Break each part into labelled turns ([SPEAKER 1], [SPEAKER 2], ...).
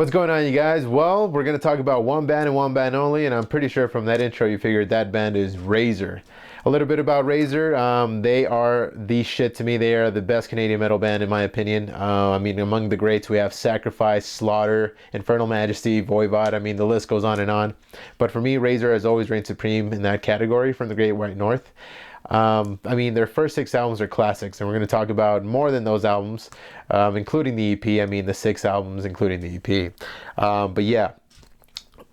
[SPEAKER 1] What's going on, you guys? Well, we're going to talk about one band and one band only, and I'm pretty sure from that intro you figured that band is Razer. A little bit about Razer. They are the shit to me. They are the best Canadian metal band in my opinion. I mean, among the greats we have Sacrifice, Slaughter, Infernal Majesty, Voivod. I mean, the list goes on and on. But for me, Razer has always reigned supreme in that category from the Great White North. I mean, their first 6 albums are classics, and we're going to talk about more than those albums, including the EP. I mean, the 6 albums, including the EP. But yeah,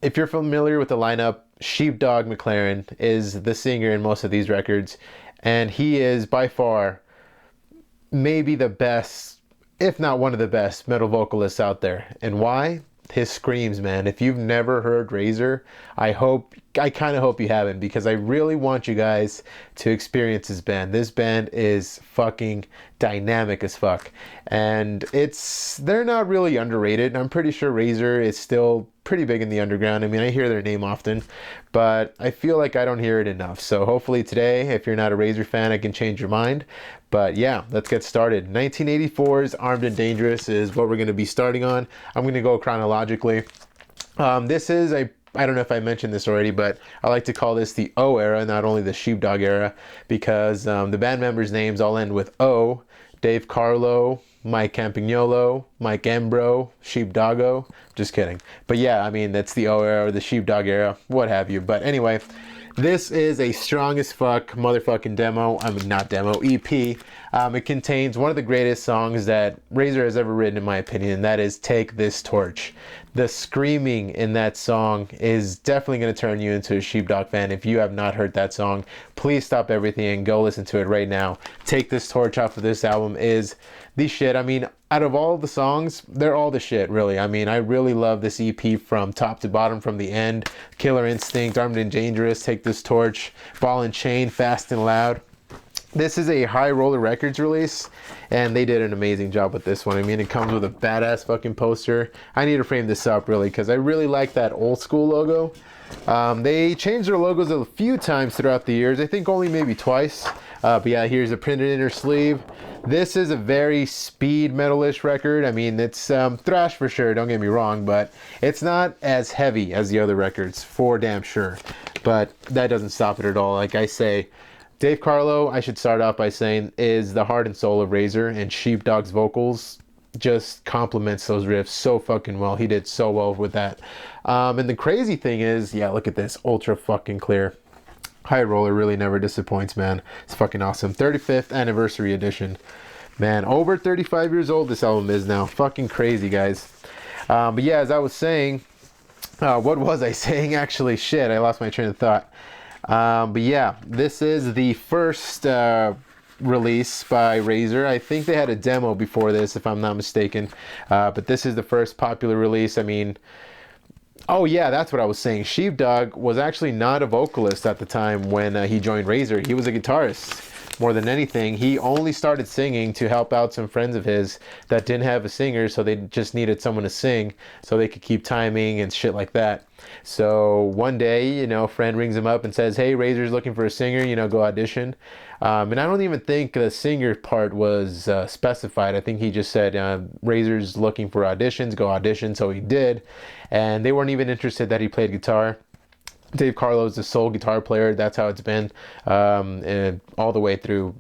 [SPEAKER 1] if you're familiar with the lineup, Sheepdog McLaren is the singer in most of these records, and he is by far maybe the best, if not one of the best, metal vocalists out there. And why? His screams, man. If you've never heard Razer, I kind of hope you haven't, because I really want you guys to experience this band. This band is fucking dynamic as fuck, and they're not really underrated. I'm pretty sure Razer is still pretty big in the underground. I mean, I hear their name often, but I feel like I don't hear it enough. So hopefully today, if you're not a Razer fan, I can change your mind. But yeah, let's get started. 1984's Armed and Dangerous is what we're going to be starting on. I'm going to go chronologically. This is I don't know if I mentioned this already, but I like to call this the O era, not only the Sheepdog era, because the band members' names all end with O. Dave Carlo, Mike Campagnolo, Mike Embro, Sheepdoggo. Just kidding. But yeah, I mean, that's the O era or the Sheepdog era, what have you. But anyway, this is a strong as fuck motherfucking demo. I mean, not demo, EP. It contains one of the greatest songs that Razer has ever written, in my opinion, and that is Take This Torch. The screaming in that song is definitely going to turn you into a Sheepdog fan. If you have not heard that song, please stop everything and go listen to it right now. Take This Torch off of this album is the shit. I mean, out of all the songs, they're all the shit, really. I mean, I really love this EP from top to bottom, from the end. Killer Instinct, Armed and Dangerous, Take This Torch, Ball and Chain, Fast and Loud. This is a High Roller Records release, and they did an amazing job with this one. I mean, it comes with a badass fucking poster. I need to frame this up, really, because I really like that old school logo. They changed their logos a few times throughout the years. I think only maybe twice. But yeah, here's a printed inner sleeve. This is a very speed metal-ish record. I mean, it's thrash for sure, don't get me wrong, but it's not as heavy as the other records, for damn sure. But that doesn't stop it at all. Like I say, Dave Carlo, I should start off by saying, is the heart and soul of Razer, and Sheepdog's vocals just complements those riffs so fucking well. He did so well with that. And the crazy thing is, yeah, look at this, ultra fucking clear. High Roller really never disappoints, man. It's fucking awesome. 35th anniversary edition. Man, over 35 years old this album is now. Fucking crazy, guys. But yeah, as I was saying, what was I saying actually? Shit, I lost my train of thought. But yeah, this is the first release by Razer. I think they had a demo before this, if I'm not mistaken. But this is the first popular release. I mean, oh yeah, that's what I was saying. Sheepdog was actually not a vocalist at the time when he joined Razer. He was a guitarist. More than anything, he only started singing to help out some friends of his that didn't have a singer, so they just needed someone to sing so they could keep timing and shit like that. So one day, you know, a friend rings him up and says, hey, Razer's looking for a singer, you know, go audition. And I don't even think the singer part was specified. I think he just said, Razer's looking for auditions, go audition. So he did. And they weren't even interested that he played guitar. Dave Carlo is the sole guitar player. That's how it's been and all the way through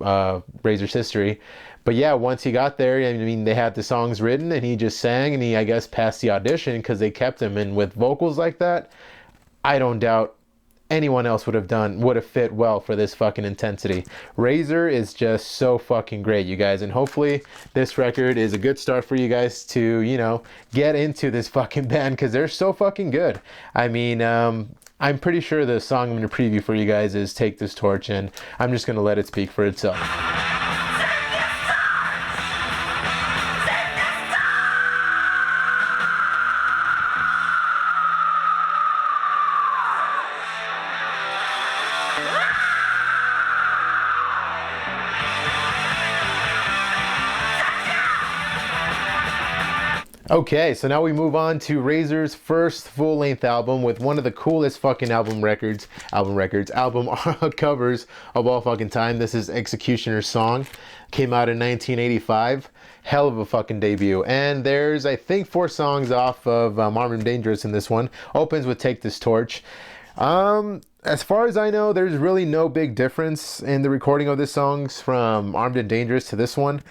[SPEAKER 1] Razer's history. But yeah, once he got there, I mean, they had the songs written and he just sang, and he, I guess, passed the audition because they kept him. And with vocals like that, I don't doubt anyone else would have fit well for this fucking intensity. Razer is just so fucking great, you guys, and hopefully this record is a good start for you guys to, you know, get into this fucking band, because they're so fucking good. I mean, I'm pretty sure the song I'm going to preview for you guys is Take This Torch, and I'm just going to let it speak for itself. Okay, so now we move on to Razer's first full-length album with one of the coolest fucking album covers of all fucking time. This is Executioner's Song. Came out in 1985. Hell of a fucking debut. And there's, I think, 4 songs off of Armed and Dangerous in this one. Opens with Take This Torch. As far as I know, there's really no big difference in the recording of the songs from Armed and Dangerous to this one.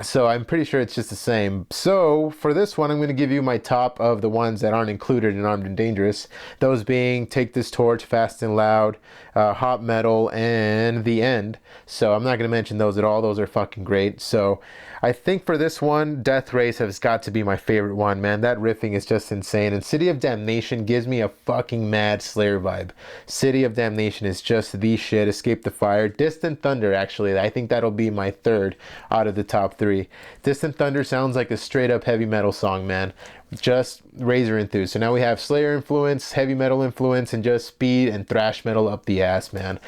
[SPEAKER 1] So I'm pretty sure it's just the same. So for this one, I'm going to give you my top of the ones that aren't included in Armed and Dangerous. Those being Take This Torch, Fast and Loud, Hot Metal, and The End. So I'm not going to mention those at all. Those are fucking great. So I think for this one, Death Race has got to be my favorite one, man. That riffing is just insane. And City of Damnation gives me a fucking mad Slayer vibe. City of Damnation is just the shit. Escape the Fire. Distant Thunder, actually. I think that'll be my third out of the top 3. Distant Thunder sounds like a straight up heavy metal song, man. Just Razer enthused. So now we have Slayer influence, heavy metal influence, and just speed and thrash metal up the ass, man.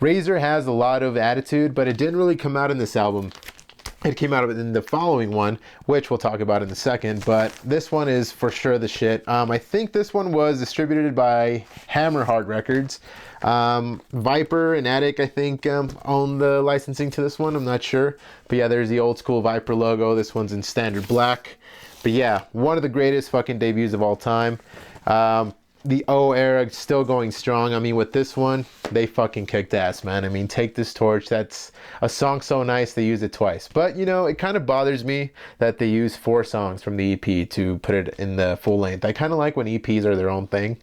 [SPEAKER 1] Razer has a lot of attitude, but it didn't really come out in this album. It came out in the following one, which we'll talk about in a second, but this one is for sure the shit. I think this one was distributed by Hammerheart Records. Viper and Attic, I think, own the licensing to this one. I'm not sure. But yeah, there's the old school Viper logo. This one's in standard black. But yeah, one of the greatest fucking debuts of all time. The O era still going strong. I mean, with this one, they fucking kicked ass, man. I mean, Take This Torch, that's a song so nice they use it twice. But, you know, it kind of bothers me that they use 4 songs from the EP to put it in the full length. I kind of like when EPs are their own thing.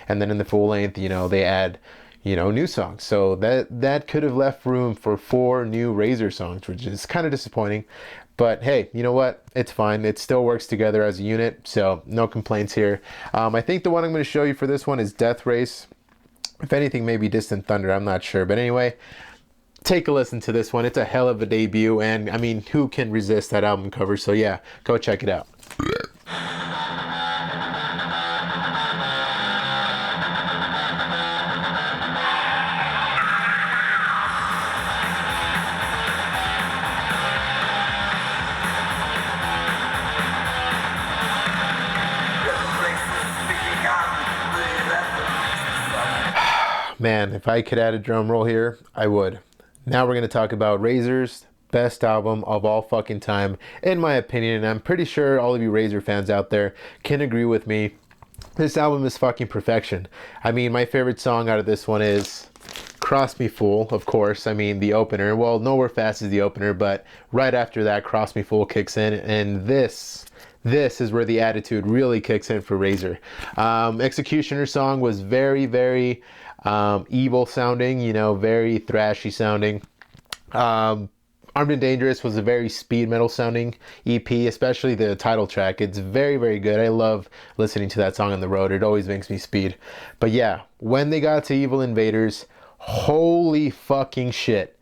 [SPEAKER 1] And then in the full length, you know, they add, you know, new songs. So that could have left room for 4 new Razer songs, which is kind of disappointing. But hey, you know what? It's fine. It still works together as a unit, so no complaints here. I think the one I'm going to show you for this one is Death Race. If anything, maybe Distant Thunder. I'm not sure. But anyway, take a listen to this one. It's a hell of a debut, and I mean, who can resist that album cover? So yeah, go check it out. Man, if I could add a drum roll here, I would. Now we're going to talk about Razer's best album of all fucking time, in my opinion, and I'm pretty sure all of you Razer fans out there can agree with me. This album is fucking perfection. I mean, my favorite song out of this one is Cross Me Fool, of course. I mean, the opener. Well, Nowhere Fast is the opener, but right after that, Cross Me Fool kicks in, and this is where the attitude really kicks in for Razer. Executioner Song was very, very evil sounding, you know, very thrashy sounding. Armed and Dangerous was a very speed metal sounding EP, especially the title track. It's very, very good. I love listening to that song on the road. It always makes me speed. But yeah, when they got to Evil Invaders, holy fucking shit.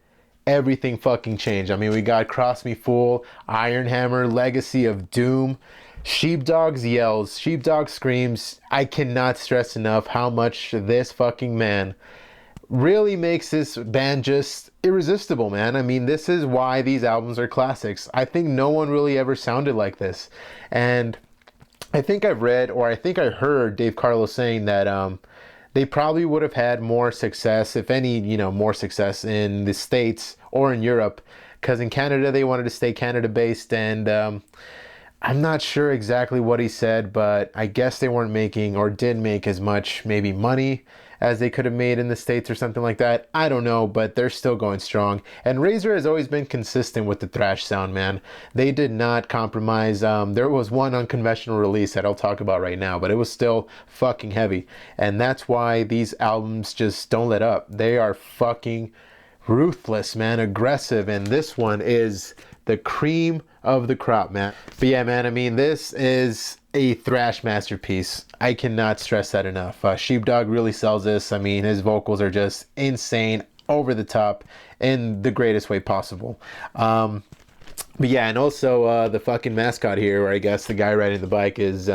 [SPEAKER 1] Everything fucking changed. I mean, we got Cross Me Fool, Iron Hammer, Legacy of Doom, Sheepdog's yells, Sheepdog screams. I cannot stress enough how much this fucking man really makes this band just irresistible, man. I mean, this is why these albums are classics. I think no one really ever sounded like this. And I think I've read, or I think I heard Dave Carlo saying that they probably would have had more success, if any, you know, more success in the States or in Europe, because in Canada they wanted to stay Canada-based, and I'm not sure exactly what he said, but I guess they weren't making, or didn't make as much maybe money as they could have made in the States or something like that. I don't know, but they're still going strong. And Razer has always been consistent with the thrash sound, man. They did not compromise. There was one unconventional release that I'll talk about right now, but it was still fucking heavy. And that's why these albums just don't let up. They are fucking ruthless, man, aggressive, and this one is the cream of the crop, man. But yeah, man, I mean, this is a thrash masterpiece. I cannot stress that enough. Sheepdog really sells this. I mean, his vocals are just insane, over the top, in the greatest way possible. But yeah, and also the fucking mascot here, where I guess the guy riding the bike is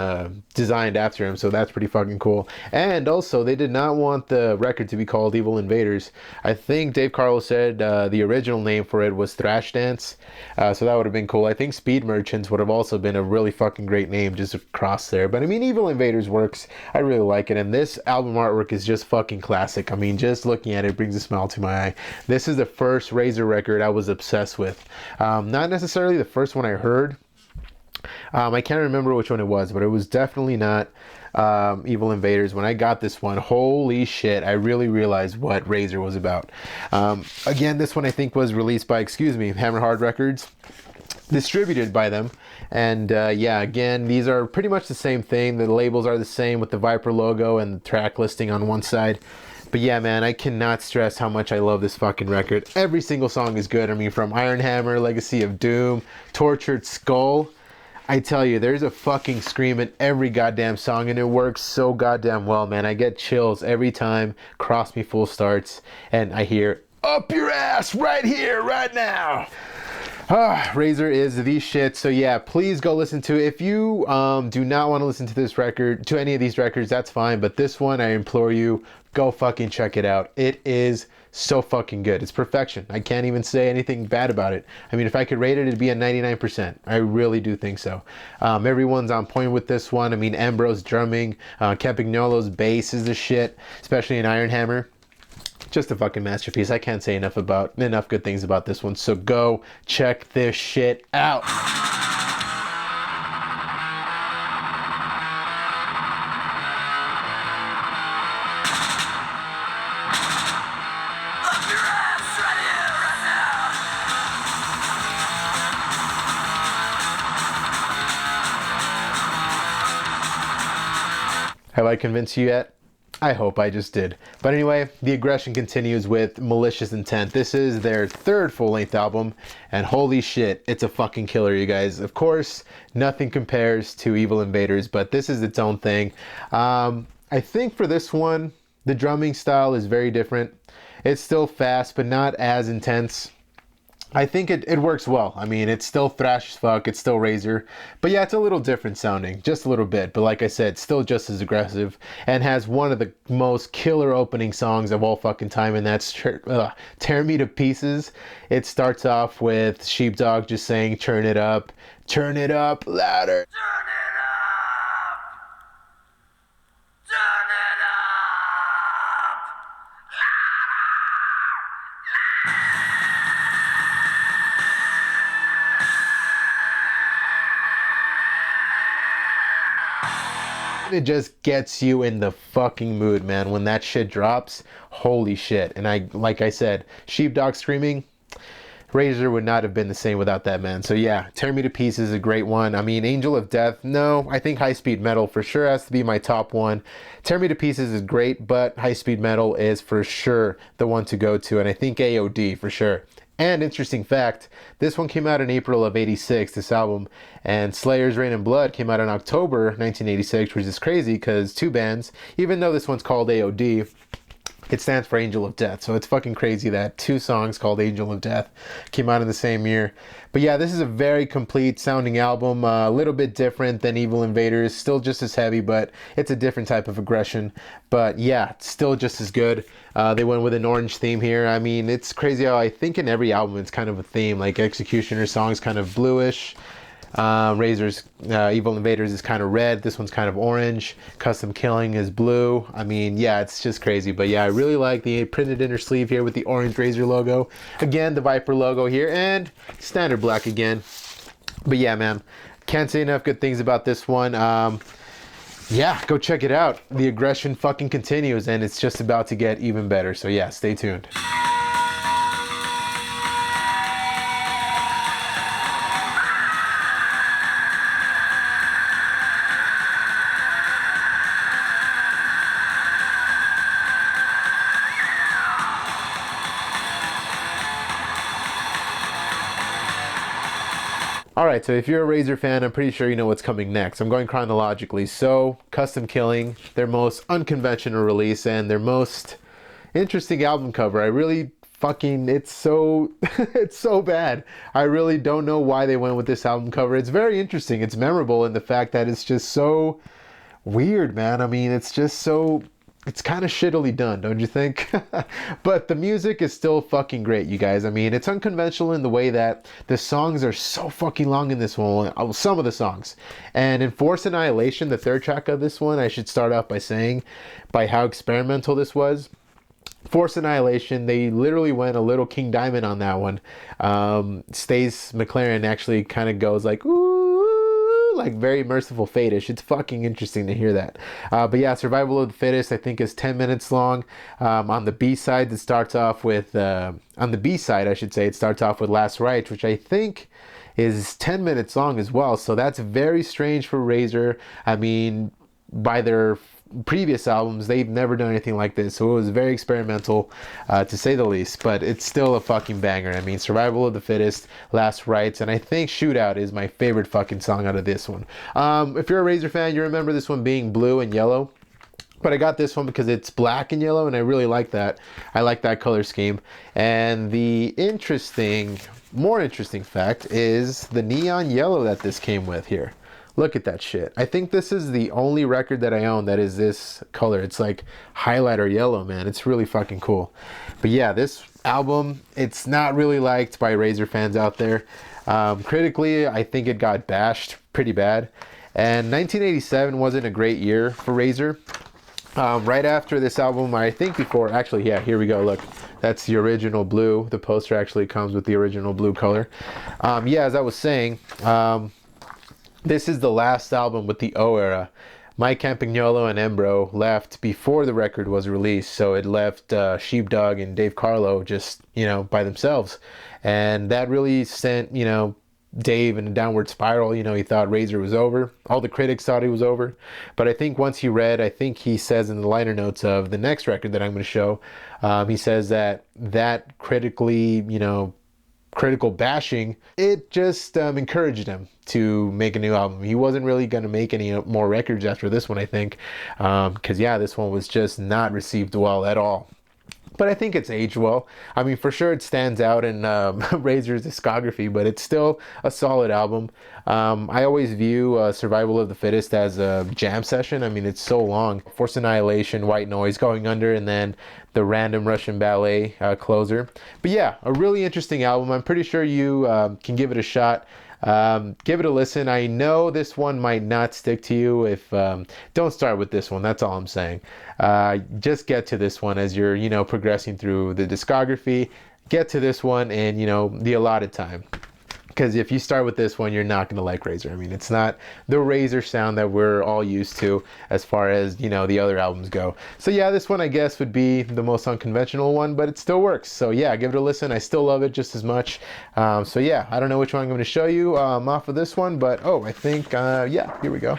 [SPEAKER 1] designed after him, so that's pretty fucking cool. And also, they did not want the record to be called Evil Invaders. I think Dave Carlo said the original name for it was Thrash Dance, so that would have been cool. I think Speed Merchants would have also been a really fucking great name just across there. But I mean, Evil Invaders works. I really like it, and this album artwork is just fucking classic. I mean, just looking at it brings a smile to my eye. This is the first Razer record I was obsessed with. Not necessarily the first one I heard. I can't remember which one it was, but it was definitely not Evil Invaders. When I got this one, holy shit, I really realized what Razer was about. Again, this one I think was released by, Hammer Hard Records, distributed by them. And yeah, again, these are pretty much the same thing. The labels are the same with the Viper logo and the track listing on one side. But yeah, man, I cannot stress how much I love this fucking record. Every single song is good. I mean, from Iron Hammer, Legacy of Doom, Tortured Skull. I tell you, there's a fucking scream in every goddamn song, and it works so goddamn well, man. I get chills every time Cross Me Full starts, and I hear, up your ass right here, right now. Razer is the shit. So yeah, please go listen to it. If you do not want to listen to this record, to any of these records, that's fine. But this one, I implore you, go fucking check it out. It is so fucking good. It's perfection. I can't even say anything bad about it. I mean, if I could rate it, it'd be a 99%. I really do think so. Everyone's on point with this one. I mean, Ambrose drumming, Campagnolo's bass is the shit, especially in Iron Hammer. Just a fucking masterpiece. I can't say enough good things about this one. So go check this shit out. Have I convinced you yet? I hope I just did. But anyway, the aggression continues with Malicious Intent. This is their third full-length album, and holy shit, it's a fucking killer, you guys. Of course, nothing compares to Evil Invaders, but this is its own thing. I think for this one, the drumming style is very different. It's still fast, but not as intense. I think it works well. I mean, it's still thrash as fuck. It's still Razer. But yeah, it's a little different sounding. Just a little bit. But like I said, still just as aggressive. And has one of the most killer opening songs of all fucking time. And that's Tear Me to Pieces. It starts off with Sheepdog just saying, turn it up louder. It just gets you in the fucking mood, man. When that shit drops, holy shit. And like I said, Sheepdog screaming, Razer would not have been the same without that, man. So yeah, Tear Me to Pieces is a great one. I mean, Angel of Death, no. I think High Speed Metal for sure has to be my top one. Tear Me to Pieces is great, but High Speed Metal is for sure the one to go to. And I think AOD for sure. And interesting fact, this one came out in April of '86, this album, and Slayer's Rain and Blood came out in October 1986, which is crazy because two bands, even though this one's called AOD, it stands for Angel of Death. So it's fucking crazy that two songs called Angel of Death came out in the same year. But yeah, this is a very complete sounding album, a little bit different than Evil Invaders, still just as heavy, but it's a different type of aggression. But yeah, it's still just as good. They went with an orange theme here. I mean, it's crazy how I think in every album it's kind of a theme, like Executioner's song's kind of bluish. Razer's Evil Invaders is kind of red. This one's kind of orange. Custom Killing is blue. I mean, yeah, it's just crazy. But yeah, I really like the printed inner sleeve here with the orange Razer logo. Again, the Viper logo here and standard black again. But yeah, man, can't say enough good things about this one. Yeah, go check it out. The aggression fucking continues and it's just about to get even better. So yeah, stay tuned. Alright, so if you're a Razer fan, I'm pretty sure you know what's coming next. I'm going chronologically. So, Custom Killing, their most unconventional release and their most interesting album cover. I really fucking, it's so it's so bad. I really don't know why they went with this album cover. It's very interesting. It's memorable in the fact that it's just so weird, man. I mean, it's just so, it's kind of shittily done, don't you think? But the music is still fucking great, you guys. I mean, it's unconventional in the way that the songs are so fucking long in this one. Some of the songs. And in Forced Annihilation, the third track of this one, I should start off by saying by how experimental this was. Forced Annihilation, they literally went a little King Diamond on that one. Stace McLaren actually kind of goes like, ooh, like very Merciful Fate-ish. It's fucking interesting to hear that. But yeah, Survival of the Fittest, I think, is 10 minutes long. On the B-side, it starts off with, on the B-side, I should say, it starts off with Last Rites, which I think is 10 minutes long as well. So that's very strange for Razer. I mean, by their previous albums, they've never done anything like this, so it was very experimental, to say the least, but it's still a fucking banger. I mean, Survival of the Fittest, Last Rites, and I think Shootout is my favorite fucking song out of this one. If you're a Razer fan, you remember this one being blue and yellow, but I got this one because it's black and yellow, and I really like that. I like that color scheme. And the more interesting fact is the neon yellow that this came with here. Look at that shit. I think this is the only record that I own that is this color. It's like highlighter yellow, man. It's really fucking cool. But yeah, this album, it's not really liked by Razer fans out there. Critically, I think it got bashed pretty bad. And 1987 wasn't a great year for Razer. Right after this album, I think before, actually, yeah, here we go. Look, that's the original blue. The poster actually comes with the original blue color. Yeah, as I was saying, this is the last album with the O era. Mike Campagnolo and Embro left before the record was released, so it left Sheepdog and Dave Carlo just, by themselves. And that really sent, Dave in a downward spiral. He thought Razer was over. All the critics thought he was over. But I think once he read, I think he says in the liner notes of the next record that I'm going to show, he says that critically, critical bashing, it just encouraged him to make a new album. He wasn't really going to make any more records after this one, I think, because yeah, this one was just not received well at all. But I think it's aged well. I mean, for sure it stands out in Razer's discography, but it's still a solid album. I always view Survival of the Fittest as a jam session. I mean, it's so long. Forced Annihilation, White Noise, Going Under, and then the Random Russian Ballet closer. But yeah, a really interesting album. I'm pretty sure you can give it a shot. Give it a listen. I know this one might not stick to you. If don't start with this one, that's all I'm saying. Just get to this one as you're progressing through the discography. Get to this one and the allotted time, because if you start with this one, you're not going to like Razer. I mean, it's not the Razer sound that we're all used to as far as, the other albums go. So yeah, this one I guess would be the most unconventional one, but it still works. So yeah, give it a listen. I still love it just as much. So yeah, I don't know which one I'm going to show you off of this one, but I think, yeah, here we go.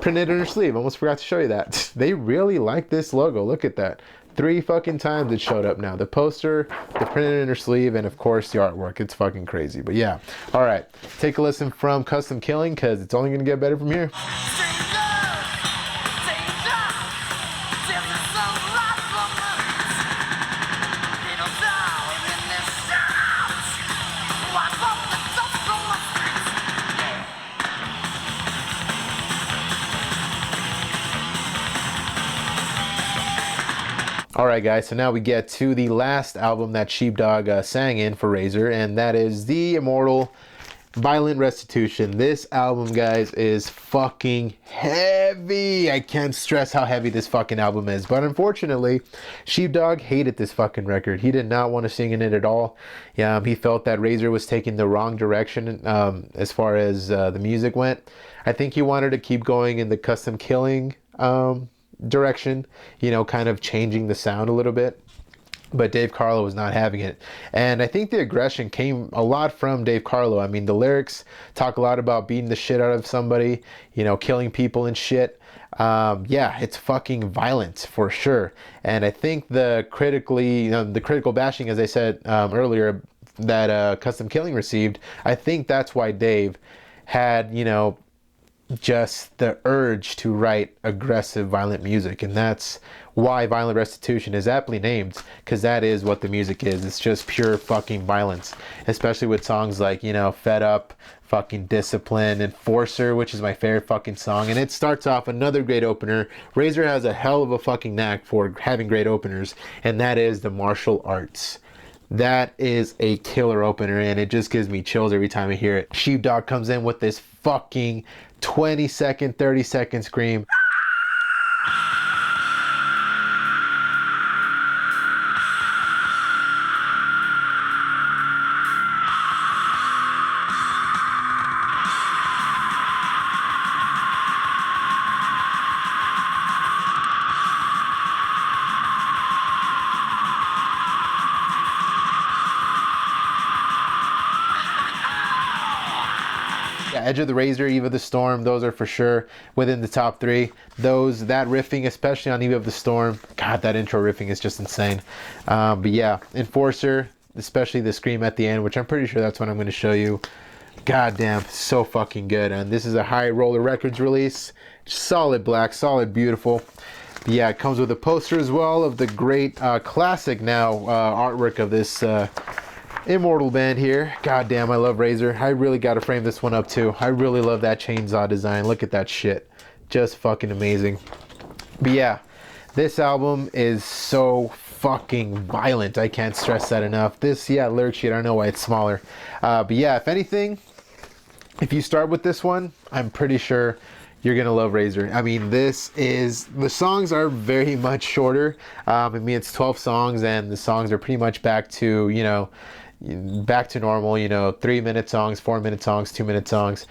[SPEAKER 1] Printed on her sleeve. Almost forgot to show you that. They really like this logo. Look at that. 3 fucking times it showed up now. The poster, the printed in her sleeve, and of course the artwork. It's fucking crazy. But yeah. Alright. Take a listen from Custom Killing, because it's only going to get better from here. Alright guys, so now we get to the last album that Sheepdog sang in for Razer, and that is the Immortal Violent Restitution. This album, guys, is fucking heavy. I can't stress how heavy this fucking album is, but unfortunately, Sheepdog hated this fucking record. He did not want to sing in it at all. Yeah, he felt that Razer was taking the wrong direction as far as the music went. I think he wanted to keep going in the Custom Killing direction, kind of changing the sound a little bit, but Dave Carlo was not having it. And I think the aggression came a lot from Dave Carlo. I mean, the lyrics talk a lot about beating the shit out of somebody, killing people and shit. Yeah, it's fucking violent for sure. And I think the critical bashing, as I said earlier, that Custom Killing received, I think that's why Dave had, just the urge to write aggressive, violent music. And that's why Violent Restitution is aptly named, because that is what the music is. It's just pure fucking violence, especially with songs like, you know, Fed Up, fucking Discipline, Enforcer, which is my favorite fucking song. And it starts off another great opener. Razer has a hell of a fucking knack for having great openers, and that is the martial arts. That is a killer opener, and it just gives me chills every time I hear it. Sheepdog comes in with this fucking 20-second, 30-second scream. Yeah, Edge of the Razor, Eve of the Storm, those are for sure within the top 3. That riffing, especially on Eve of the Storm, God, that intro riffing is just insane. But yeah, Enforcer, especially the scream at the end, which I'm pretty sure that's what I'm going to show you. God damn, so fucking good. And this is a High Roller Records release. Solid black, solid beautiful. But yeah, it comes with a poster as well of the great classic now artwork of this Immortal band here. God damn, I love Razer. I really got to frame this one up too. I really love that chainsaw design. Look at that shit. Just fucking amazing. But yeah, this album is so fucking violent. I can't stress that enough. This, yeah, lyric sheet, I don't know why it's smaller. But yeah, if anything, if you start with this one, I'm pretty sure you're gonna love Razer. I mean, the songs are very much shorter. I mean, it's 12 songs, and the songs are pretty much back to, you know, back to normal, you know, 3-minute songs, 4-minute songs, 2-minute songs.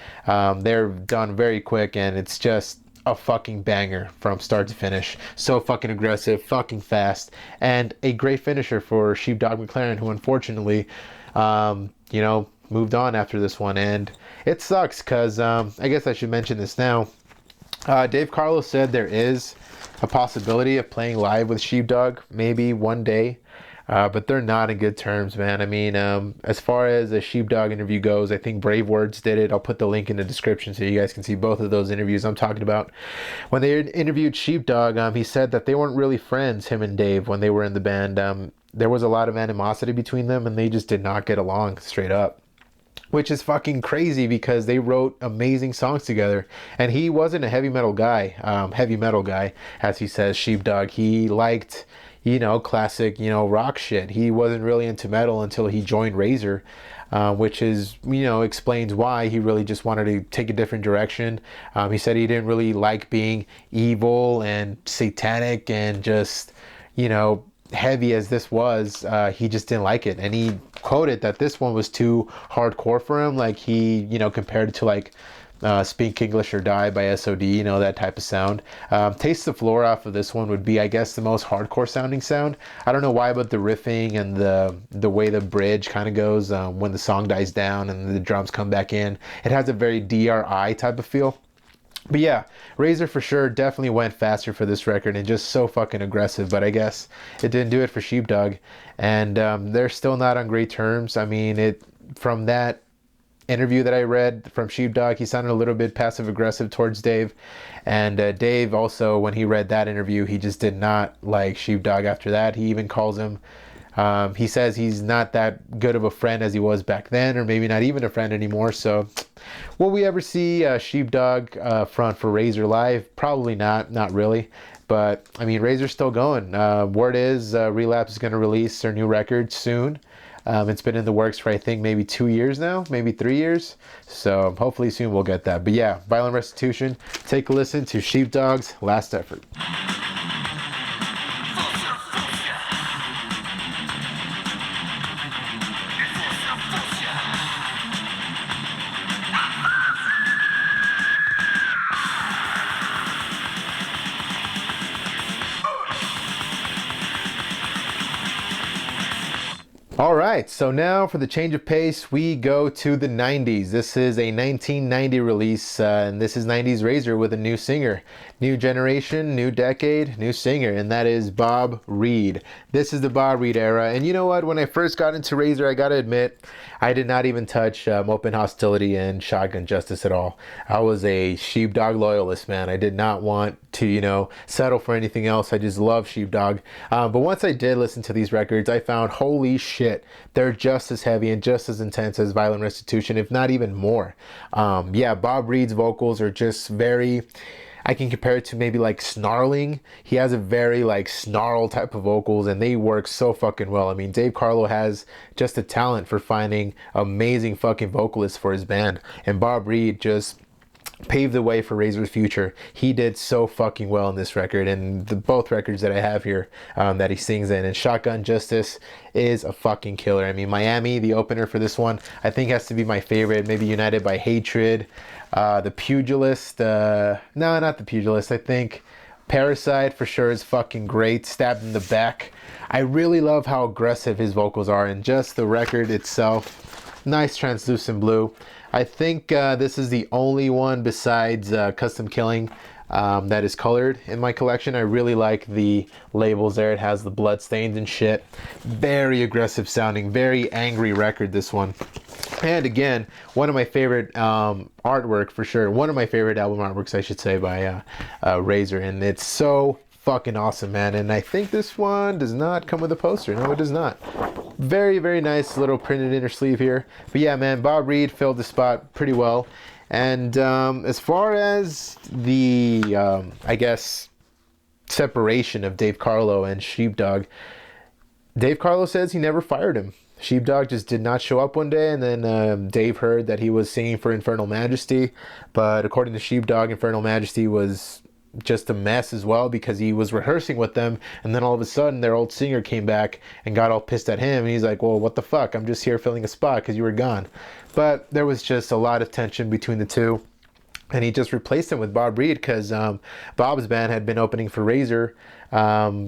[SPEAKER 1] They're done very quick, and it's just a fucking banger from start to finish. So fucking aggressive, fucking fast, and a great finisher for Sheepdog McLaren, who unfortunately, you know, moved on after this one. And it sucks because I guess I should mention this now. Dave Carlo said there is a possibility of playing live with Sheepdog maybe one day. But they're not in good terms, man. I mean, as far as a Sheepdog interview goes, I think BraveWords did it. I'll put the link in the description so you guys can see both of those interviews I'm talking about. When they interviewed Sheepdog, he said that they weren't really friends, him and Dave, when they were in the band. There was a lot of animosity between them, and they just did not get along straight up. Which is fucking crazy because they wrote amazing songs together. And he wasn't a heavy metal guy, as he says, Sheepdog. He liked, you know, classic, you know, rock shit. He wasn't really into metal until he joined Razer, which is, you know, explains why he really just wanted to take a different direction. He said he didn't really like being evil and satanic and just, you know, heavy as this was. He just didn't like it, and he quoted that this one was too hardcore for him. Like, he, you know, compared it to like Speak English or Die by SOD, you know, that type of sound. Taste the Floor off of this one would be, I guess, the most hardcore sounding sound. I don't know why, but the riffing and the way the bridge kind of goes when the song dies down and the drums come back in, it has a very DRI type of feel. But yeah, Razer for sure definitely went faster for this record and just so fucking aggressive, but I guess it didn't do it for Sheepdog. And they're still not on great terms. I mean, from that interview that I read from Sheepdog, he sounded a little bit passive aggressive towards Dave. And Dave also, when he read that interview, he just did not like Sheepdog after that. He even calls him, he says he's not that good of a friend as he was back then, or maybe not even a friend anymore. So will we ever see Sheepdog front for Razer live? Probably not really. But I mean, Razer's still going. Word is Relapse is going to release their new record soon. It's been in the works for, I think, maybe 2 years now, maybe 3 years. So hopefully soon we'll get that. But yeah, Violent Restitution. Take a listen to Sheepdog's Last Effort. All right, so now for the change of pace, we go to the 90s. This is a 1990 release, and this is 90s Razer with a new singer new generation, new decade, new singer, and that is Bob Reed. This is the Bob Reed era. And you know what? When I first got into Razer, I gotta admit, I did not even touch Open Hostility and Shotgun Justice at all. I was a Sheepdog loyalist, man. I did not want to, you know, settle for anything else. I just love Sheepdog. But once I did listen to these records, I found, holy shit, they're just as heavy and just as intense as Violent Restitution, if not even more. Yeah, Bob Reed's vocals are just very... I can compare it to maybe like snarling. He has a very like snarl type of vocals, and they work so fucking well. I mean, Dave Carlo has just a talent for finding amazing fucking vocalists for his band, and Bob Reed just paved the way for Razer's future. He did so fucking well in this record, and both records that I have here that he sings in. And Shotgun Justice is a fucking killer. I mean, Miami, the opener for this one, I think has to be my favorite. Maybe United by Hatred. The Pugilist, no, not the Pugilist. I think Parasite for sure is fucking great. Stabbed in the Back. I really love how aggressive his vocals are, and just the record itself. Nice translucent blue. I think this is the only one besides Custom Killing that is colored in my collection. I really like the labels there. It has the blood stains and shit. Very aggressive sounding, very angry record, this one. And again, one of my favorite artwork for sure. One of my favorite album artworks, I should say, by Razer. And it's so fucking awesome, man. And I think this one does not come with a poster. No, it does not. Very, very nice little printed inner sleeve here. But yeah, man, Bob Reed filled the spot pretty well. And as far as the, I guess, separation of Dave Carlo and Sheepdog, Dave Carlo says he never fired him. Sheepdog just did not show up one day, and then Dave heard that he was singing for Infernal Majesty. But according to Sheepdog, Infernal Majesty was just a mess as well, because he was rehearsing with them, and then all of a sudden their old singer came back and got all pissed at him, and he's like, well, what the fuck, I'm just here filling a spot because you were gone. But there was just a lot of tension between the two, and he just replaced him with Bob Reed, because Bob's band had been opening for Razer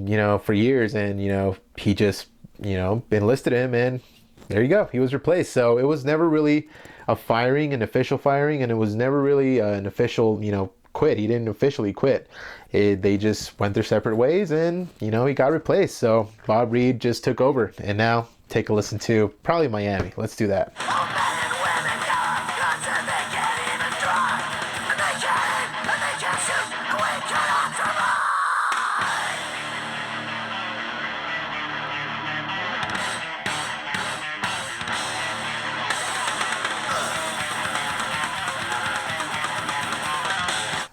[SPEAKER 1] you know, for years, and you know, he just, you know, enlisted him, and there you go, he was replaced. So it was never really a firing, an official firing, and it was never really an official, you know, quit. He didn't officially quit. They just went their separate ways, and you know, he got replaced. So Bob Reed just took over, and now take a listen to probably Miami. Let's do that.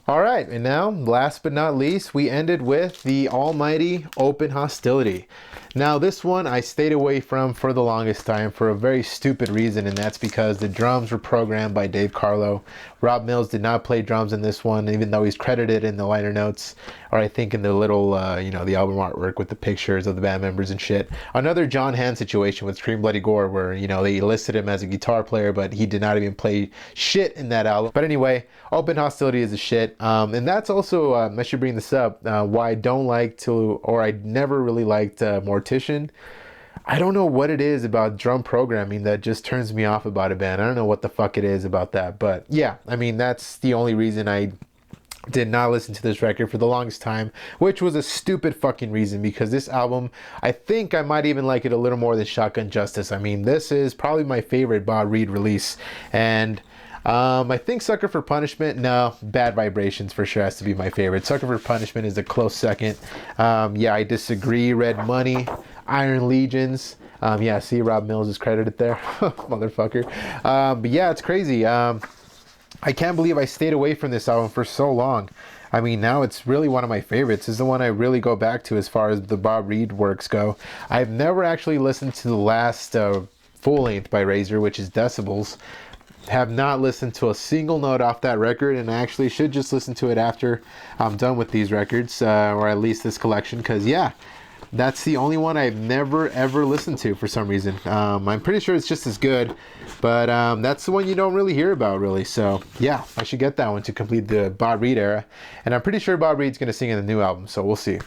[SPEAKER 1] All right, and now, last but not least, we ended with the almighty Open Hostility. Now, this one I stayed away from for the longest time for a very stupid reason, and that's because the drums were programmed by Dave Carlo. Rob Mills did not play drums in this one, even though he's credited in the liner notes, or I think in the little, you know, the album artwork with the pictures of the band members and shit. Another John Hand situation with Scream Bloody Gore, where, you know, they listed him as a guitar player, but he did not even play shit in that album. But anyway, Open Hostility is a shit. And that's also, I should bring this up, why I don't like to, or I never really liked Mortician. I don't know what it is about drum programming that just turns me off about a band. I don't know what the fuck it is about that. But yeah, I mean, that's the only reason I did not listen to this record for the longest time, which was a stupid fucking reason, because this album, I think I might even like it a little more than Shotgun Justice. I mean, this is probably my favorite Bob Reed release. And I think Sucker for Punishment, no, Bad Vibrations for sure has to be my favorite. Sucker for Punishment is a close second. Yeah, I disagree. Red Money, Iron Legions. Yeah, see, Rob Mills is credited there. Motherfucker. But yeah, it's crazy. I can't believe I stayed away from this album for so long. I mean, now it's really one of my favorites. It's the one I really go back to as far as the Bob Reed works go. I've never actually listened to the last full length by Razer, which is Decibels. Have not listened to a single note off that record, and I actually should just listen to it after I'm done with these records, or at least this collection, because yeah, that's the only one I've never ever listened to for some reason. I'm pretty sure it's just as good, but that's the one you don't really hear about really. So yeah, I should get that one to complete the Bob Reed era, and I'm pretty sure Bob Reed's gonna sing in the new album, so we'll see.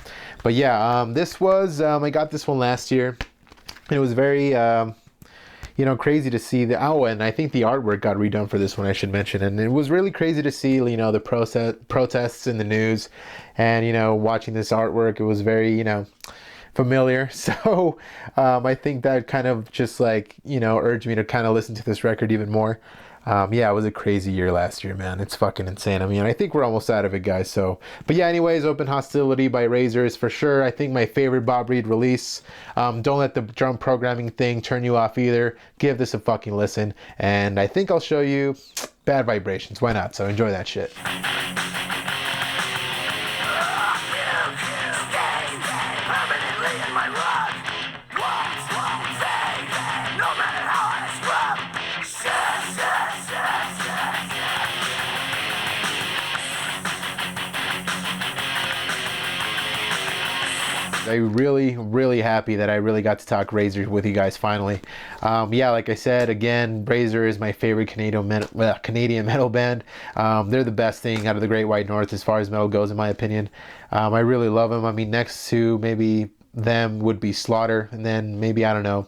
[SPEAKER 1] But yeah, this was I got this one last year. It was very you know, crazy to see the, oh, and I think the artwork got redone for this one, I should mention. And it was really crazy to see, you know, the protests in the news, and, you know, watching this artwork, it was very, you know, familiar. So I think that kind of just like, you know, urged me to kind of listen to this record even more. Yeah, it was a crazy year last year, man. It's fucking insane. I mean, I think we're almost out of it, guys. So, but yeah, anyways, Open Hostility by Razer is for sure, I think, my favorite Bob Reed release. Don't let the drum programming thing turn you off either. Give this a fucking listen. And I think I'll show you Bad Vibrations. Why not? So enjoy that shit. I'm really happy that I really got to talk Razer with you guys finally. Yeah, like I said, again, Razer is my favorite Canadian metal band. They're the best thing out of the Great White North as far as metal goes, in my opinion. I really love them. I mean, next to maybe them would be Slaughter, and then maybe, I don't know,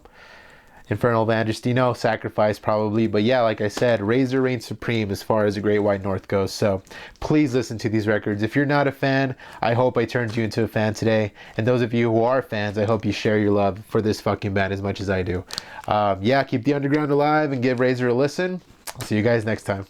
[SPEAKER 1] Infernal Vandrestino, Sacrifice probably. But yeah, like I said, Razer reigns supreme as far as the Great White North goes. So please listen to these records. If you're not a fan, I hope I turned you into a fan today. And those of you who are fans, I hope you share your love for this fucking band as much as I do. Yeah, keep the underground alive and give Razer a listen. I'll see you guys next time.